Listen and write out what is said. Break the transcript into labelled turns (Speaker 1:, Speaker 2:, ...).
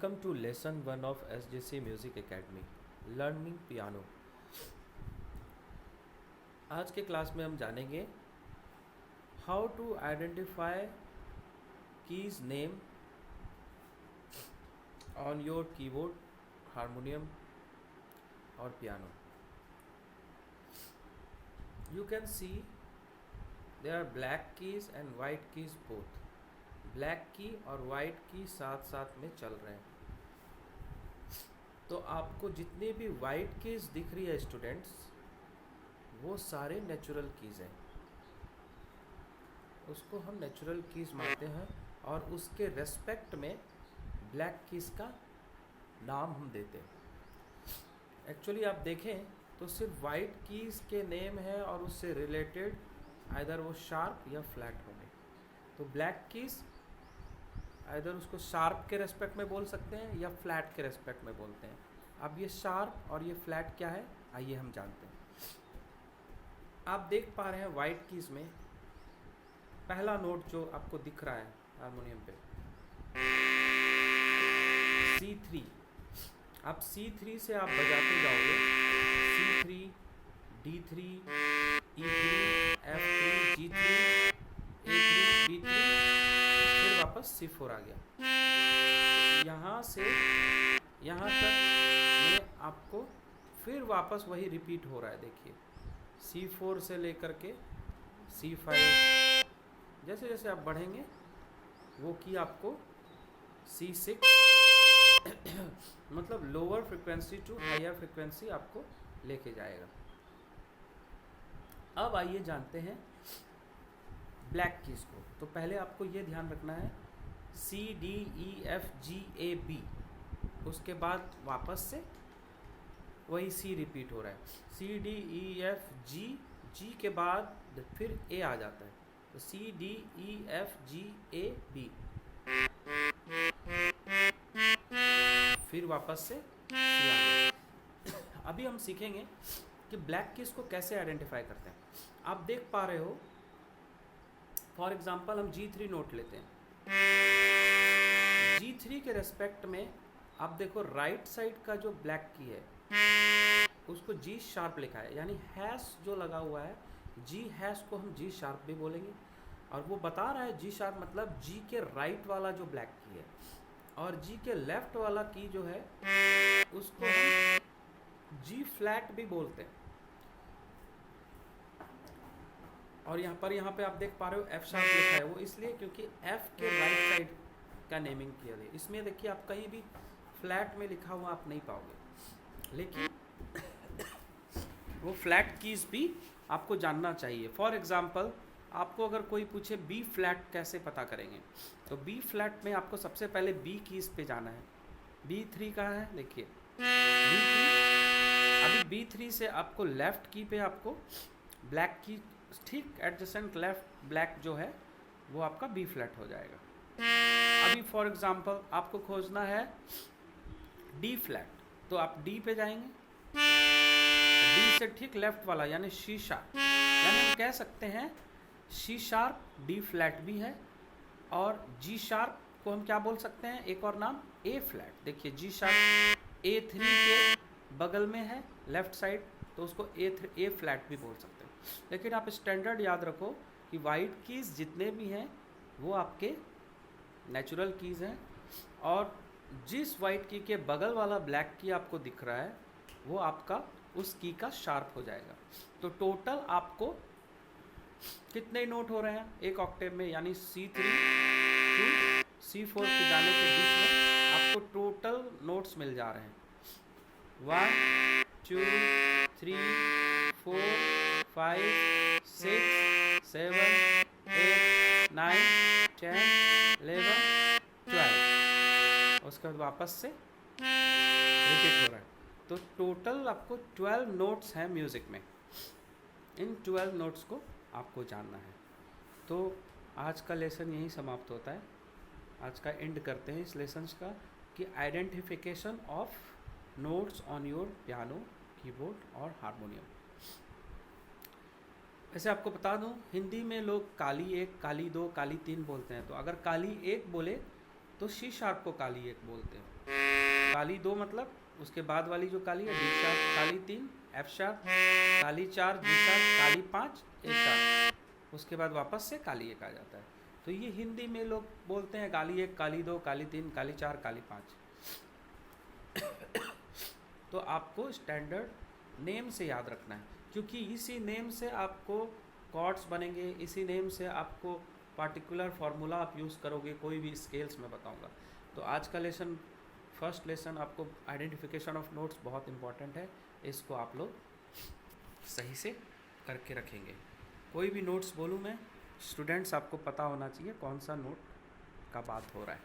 Speaker 1: Welcome to lesson 1 of SJC Music Academy Learning Piano। आज के class में हम जानेंगे how to identify keys name on your keyboard, harmonium और piano. You can see there are black keys and white keys both। Black की और white की साथ साथ में चल रहे हैं। तो आपको जितने भी वाइट कीज दिख रही है स्टूडेंट्स, वो सारे नेचुरल कीज हैं, उसको हम नेचुरल कीज मानते हैं और उसके रेस्पेक्ट में ब्लैक कीज का नाम हम देते हैं। एक्चुअली आप देखें तो सिर्फ वाइट कीज के नेम है और उससे रिलेटेड आइदर वो शार्प या फ्लैट होंगे। तो ब्लैक कीज आइदर उसको शार्प के रेस्पेक्ट में बोल सकते हैं या फ्लैट के रेस्पेक्ट में बोलते हैं। अब ये शार्प और ये फ्लैट क्या है, आइए हम जानते हैं। आप देख पा रहे हैं वाइट कीज में पहला नोट जो आपको दिख रहा है हारमोनियम पे, C3। आप C3 से आप बजाते जाओगे, C3, D3, E3, F3, G3, A3, B3, फिर वापस C4 आ गया। यहाँ से यहाँ तक में आपको फिर वापस वही रिपीट हो रहा है। देखिए C4 से लेकर के C5, जैसे जैसे आप बढ़ेंगे वो की आपको C6 मतलब lower frequency to higher frequency आपको लेके जाएगा। अब आइए जानते हैं ब्लैक कीज को। तो पहले आपको ये ध्यान रखना है C D E F G A B, उसके बाद वापस से वही C रिपीट हो रहा है। C D E F G, G के बाद फिर A आ जाता है, तो C D E F G A B, फिर वापस से C आ गया। अभी हम सीखेंगे कि ब्लैक कीज को कैसे आइडेंटिफाई करते हैं। आप देख पा रहे हो, फॉर एग्जाम्पल हम G3 नोट लेते हैं। G3 के रेस्पेक्ट में आप देखो राइट साइड का जो ब्लैक की है उसको G शार्प लिखा है, यानी हैश जो लगा हुआ है G हैश को हम G शार्प भी बोलेंगे। और वो बता रहा है G शार्प मतलब G के राइट वाला जो ब्लैक की है, और G के लेफ्ट वाला की जो है उसको हम G फ्लैट भी बोलते हैं। और यहाँ पे आप देख पा रहे हो F शार्प लिखा है, वो इसलिए क्योंकि F के राइट साइड का नेमिंग किया गया। इसमें देखिए आप कहीं भी फ्लैट में लिखा हुआ आप नहीं पाओगे, लेकिन वो फ्लैट कीज भी आपको जानना चाहिए। फॉर एग्जांपल आपको अगर कोई पूछे B फ्लैट कैसे पता करेंगे, तो B फ्लैट में आपको सबसे पहले B कीज पे जाना है। B3 कहाँ है, देखिए B3। अभी B3 से आपको लेफ्ट की पे आपको ब्लैक की ठीक एडजेसेंट लेफ्ट ब्लैक जो है वो आपका B फ्लैट हो जाएगा। अभी फॉर एग्जांपल आपको खोजना है D फ्लैट, तो आप D पे जाएंगे, D से ठीक लेफ्ट वाला यानी C शार्प, यानी हम कह सकते हैं C शार्प D फ्लैट भी है, और G शार्प को हम क्या बोल सकते हैं, एक और नाम A फ्लैट। देखिए G शार्प A3 के बगल में है लेफ्ट साइड, तो उसको A फ्लैट भी बोल सकते हैं। लेकिन आप स्टैंडर्ड याद रखो कि वाइट कीज जितने भी हैं वो आपके नेचुरल कीज हैं, और जिस वाइट की के बगल वाला ब्लैक की आपको दिख रहा है वो आपका उस की का शार्प हो जाएगा। तो टोटल आपको कितने नोट हो रहे हैं एक ऑक्टेव में, यानी C3 टू C4 के जाने के बीच में आपको टोटल नोट्स मिल जा रहे हैं 1 2 3 4 5 6 7 8 9 10 11 12, उसके बाद वापस से रिपीट हो रहा है। तो टोटल आपको 12 नोट्स हैं म्यूज़िक में। इन 12 नोट्स को आपको जानना है। तो आज का लेसन यहीं समाप्त होता है। आज का एंड करते हैं इस लेसन का कि identification of notes on your piano, keyboard और हारमोनियम। वैसे आपको बता दूं, हिंदी में लोग काली 1, काली 2, काली 3 बोलते हैं। तो अगर काली 1 बोले तो सी शार्प को काली 1 बोलते हैं। काली 2 मतलब उसके बाद वाली जो काली है डी शार्प, काली 3 एफ शार्प, काली 4 जी शार्प, काली 5 ए शार्प, उसके बाद वापस से काली 1 आ जाता है। तो ये हिंदी में लोग बोलते हैं काली 1, काली 2, काली 3, काली 4, काली 5। तो आपको स्टैंडर्ड नेम से याद रखना है, क्योंकि इसी नेम से आपको कॉर्ड्स बनेंगे, इसी नेम से आपको पार्टिकुलर फार्मूला आप यूज़ करोगे कोई भी स्केल्स में बताऊंगा। तो आज का लेसन, फर्स्ट लेसन आपको आइडेंटिफिकेशन ऑफ नोट्स बहुत इंपॉर्टेंट है, इसको आप लोग सही से करके रखेंगे। कोई भी नोट्स बोलूँ मैं, स्टूडेंट्स आपको पता होना चाहिए कौन सा नोट का बात हो रहा है।